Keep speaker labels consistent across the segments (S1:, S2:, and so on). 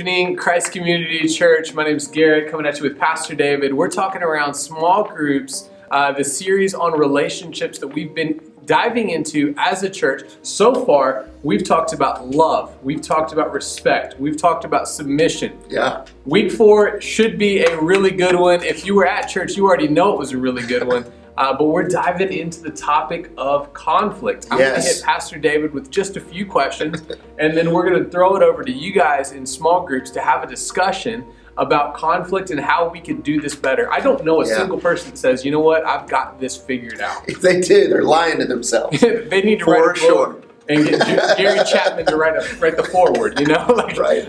S1: evening, Christ Community Church. My name is Garrett, coming at you with Pastor David. We're talking around small groups, the series on relationships that we've been diving into as a church. So far, we've talked about love. We've talked about respect. We've talked about submission.
S2: Yeah.
S1: Week 4 should be a really good one. If you were at church, you already know it was a really good one. But we're diving into the topic of conflict. I'm going to hit Pastor David with just a few questions, and then we're going to throw it over to you guys in small groups to have a discussion about conflict and how we can do this better. I don't know a single person that says, you know what, I've got this figured out.
S2: If they do, they're lying to themselves.
S1: They need to write a book and get Gary Chapman to write the foreword, you know?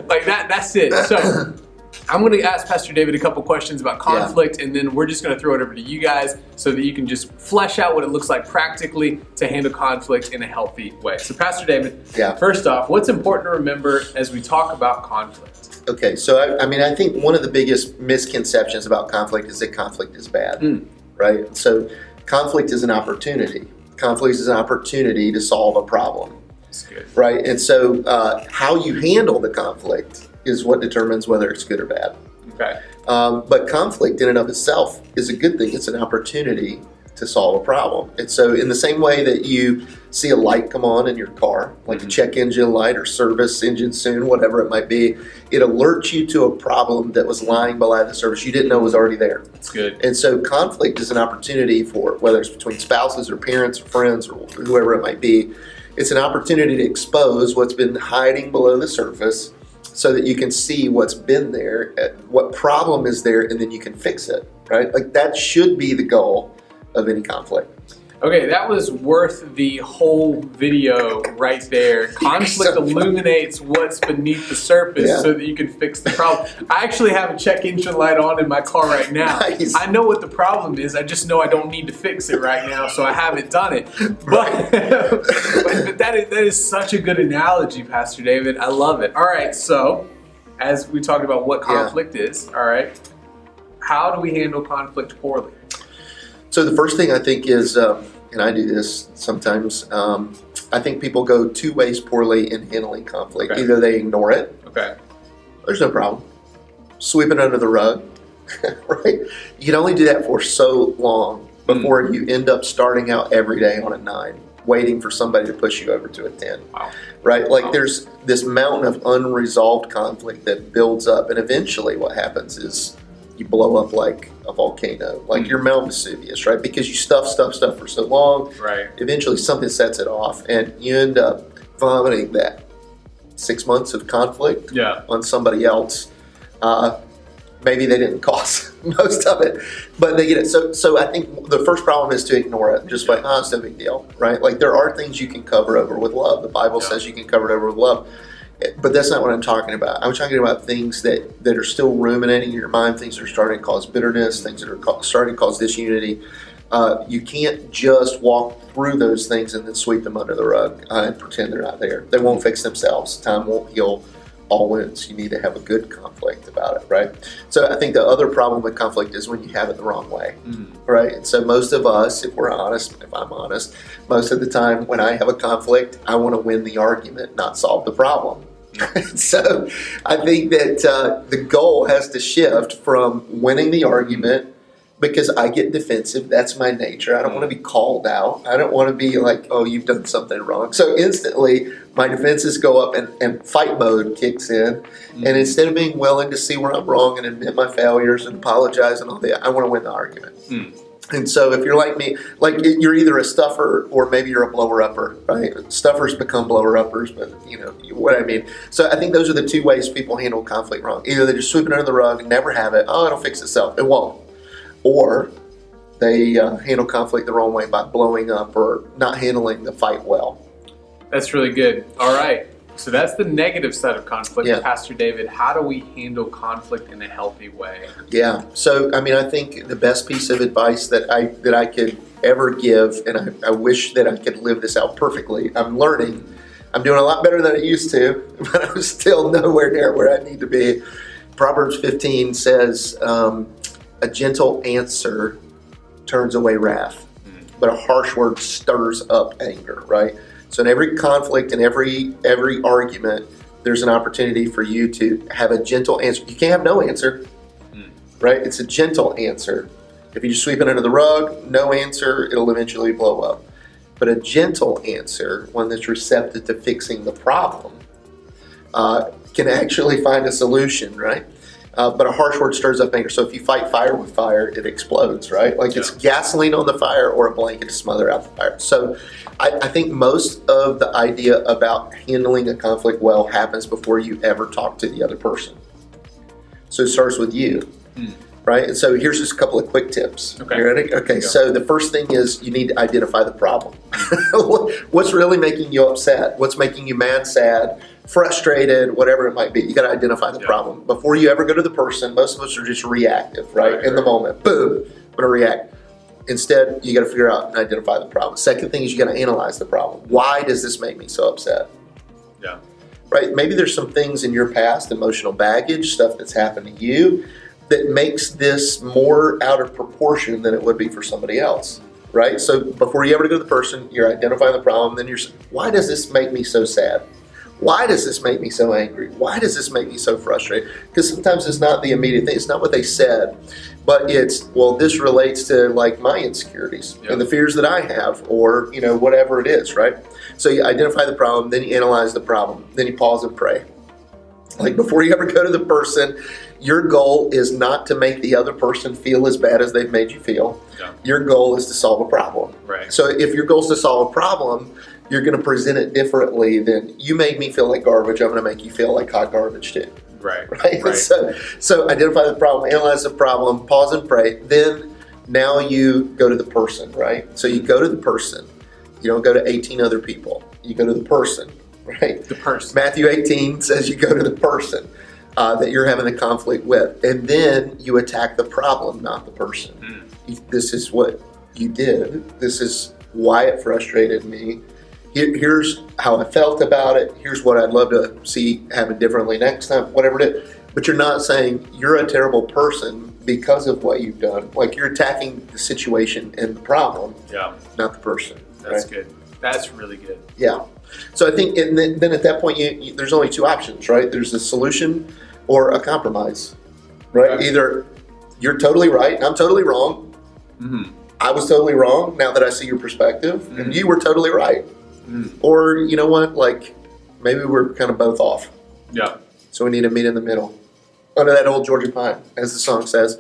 S1: Like that's it. So I'm going to ask Pastor David a couple questions about conflict, and then we're just going to throw it over to you guys so that you can just flesh out what it looks like practically to handle conflict in a healthy way. So Pastor David, first off, what's important to remember as we talk about conflict?
S2: Okay, so I think one of the biggest misconceptions about conflict is that conflict is bad, right? So conflict is an opportunity. Conflict is an opportunity to solve a problem, right? And so how you handle the conflict is what determines whether it's good or bad.
S1: Okay.
S2: But conflict in and of itself is a good thing. It's an opportunity to solve a problem. And so in the same way that you see a light come on in your car, like a check engine light or service engine soon, whatever it might be, it alerts you to a problem that was lying below the surface you didn't know was already there.
S1: That's good.
S2: And so conflict is an opportunity for, whether it's between spouses or parents or friends or whoever it might be, it's an opportunity to expose what's been hiding below the surface so that you can see what's been there, what problem is there, and then you can fix it, right? Like that should be the goal of any conflict.
S1: Okay, that was worth the whole video right there. Conflict illuminates what's beneath the surface so that you can fix the problem. I actually have a check engine light on in my car right now.
S2: Nice.
S1: I know what the problem is. I just know I don't need to fix it right now, so I haven't done it. But, but that is such a good analogy, Pastor David. I love it. All right, so as we talked about what conflict is, all right, how do we handle conflict poorly?
S2: So the first thing I think is, and I do this sometimes, I think people go two ways poorly in handling conflict.
S1: Okay.
S2: Either they ignore it.
S1: Okay.
S2: There's no problem. Sweep it under the rug, right? You can only do that for so long before you end up starting out every day on a 9, waiting for somebody to push you over to a 10.
S1: Wow.
S2: Right? Like there's this mountain of unresolved conflict that builds up, and eventually what happens is you blow up like a volcano, like your Mount Vesuvius, right? Because you stuff for so long,
S1: right?
S2: Eventually something sets it off, and you end up vomiting that 6 months of conflict on somebody else. Maybe they didn't cause most of it, but they get it. So I think the first problem is to ignore it. Just like, it's no big deal, right? Like there are things you can cover over with love. The Bible says you can cover it over with love. But that's not what I'm talking about. I'm talking about things that are still ruminating in your mind, things that are starting to cause bitterness, things that are starting to cause disunity. You can't just walk through those things and then sweep them under the rug and pretend they're not there. They won't fix themselves. Time won't heal all wounds. You need to have a good conflict about it, right? So I think the other problem with conflict is when you have it the wrong way, right? And so most of us, if we're honest, if I'm honest, most of the time when I have a conflict, I want to win the argument, not solve the problem. So I think that the goal has to shift from winning the argument, because I get defensive. That's my nature. I don't want to be called out. I don't want to be like, oh, you've done something wrong. So instantly my defenses go up and fight mode kicks in. And instead of being willing to see where I'm wrong and admit my failures and apologize and all that, I want to win the argument. And so if you're like me, like you're either a stuffer or maybe you're a blower-upper, right? Stuffers become blower-uppers, but you know what I mean. So I think those are the two ways people handle conflict wrong. Either they just sweep it under the rug and never have it. Oh, it'll fix itself. It won't. Or they handle conflict the wrong way by blowing up or not handling the fight well.
S1: That's really good. All right. So that's the negative side of conflict. Pastor David, how do we handle conflict in a healthy way? Yeah.
S2: So, I mean, I think the best piece of advice that I could ever give, and I wish that I could live this out perfectly. I'm learning. I'm doing a lot better than I used to, but I'm still nowhere near where I need to be. Proverbs 15 says, a gentle answer turns away wrath, but a harsh word stirs up anger, right? So in every conflict and every argument, there's an opportunity for you to have a gentle answer. You can't have no answer, right? It's a gentle answer. If you just sweep it under the rug, no answer, it'll eventually blow up. But a gentle answer, one that's receptive to fixing the problem, can actually find a solution, right? But a harsh word stirs up anger. So if you fight fire with fire, it explodes, right? Like it's gasoline on the fire or a blanket to smother out the fire. So I think most of the idea about handling a conflict well happens before you ever talk to the other person. So it starts with you, right? And so here's just a couple of quick tips.
S1: Okay.
S2: You ready? Okay, so the first thing is you need to identify the problem. What's really making you upset? What's making you mad, sad, frustrated, whatever it might be? You got to identify the problem. Before you ever go to the person, most of us are just reactive, right? In the moment, boom, I'm going to react. Instead, you got to figure out and identify the problem. Second thing is you got to analyze the problem. Why does this make me so upset?
S1: Yeah.
S2: Right? Maybe there's some things in your past, emotional baggage, stuff that's happened to you that makes this more out of proportion than it would be for somebody else. Right? So before you ever go to the person, you're identifying the problem. Then you're saying, why does this make me so sad? Why does this make me so angry? Why does this make me so frustrated? Because sometimes it's not the immediate thing. It's not what they said, but it's, well, this relates to like my insecurities and the fears that I have, or, you know, whatever it is, right? So you identify the problem, then you analyze the problem, then you pause and pray. Like before you ever go to the person, your goal is not to make the other person feel as bad as they've made you feel. Yeah. Your goal is to solve a problem. Right. So if your goal is to solve a problem, you're going to present it differently than, you made me feel like garbage, I'm going to make you feel like hot garbage too.
S1: Right.
S2: Right. So identify the problem, analyze the problem, pause and pray. Then now you go to the person, right? So you go to the person. You don't go to 18 other people. You go to the person, right? The person. Matthew 18 says you go to the person that you're having a conflict with. And then you attack the problem, not the person. This is what you did. This is why it frustrated me. Here's how I felt about it. Here's what I'd love to see happen differently next time, whatever it is. But you're not saying you're a terrible person because of what you've done. Like you're attacking the situation and the problem, not the person.
S1: That's good. That's really good.
S2: Yeah. So I think, and then at that point, there's only two options, right? There's a solution or a compromise, right? Okay. Either you're totally right and I'm totally wrong. I was totally wrong now that I see your perspective, and you were totally right. Or, you know what, like maybe we're kind of both off. Yeah. So we need to meet in the middle. Under that old Georgia pine, as the song says.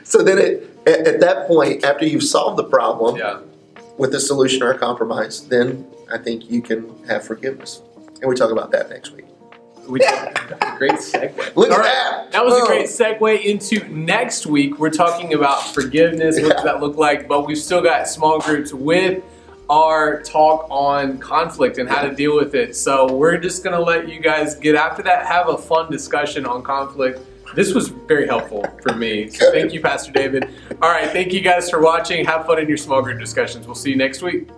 S2: So then at that point, after you've solved the problem with a solution or a compromise, then I think you can have forgiveness. And we talk about that next week.
S1: Great segue.
S2: Look at that.
S1: That was a great segue into next week. We're talking about forgiveness. What does that look like? But we've still got small groups with our talk on conflict and how to deal with it. So we're just going to let you guys get after that, have a fun discussion on conflict. This was very helpful for me. So thank you, Pastor David. All right. Thank you guys for watching. Have fun in your small group discussions. We'll see you next week.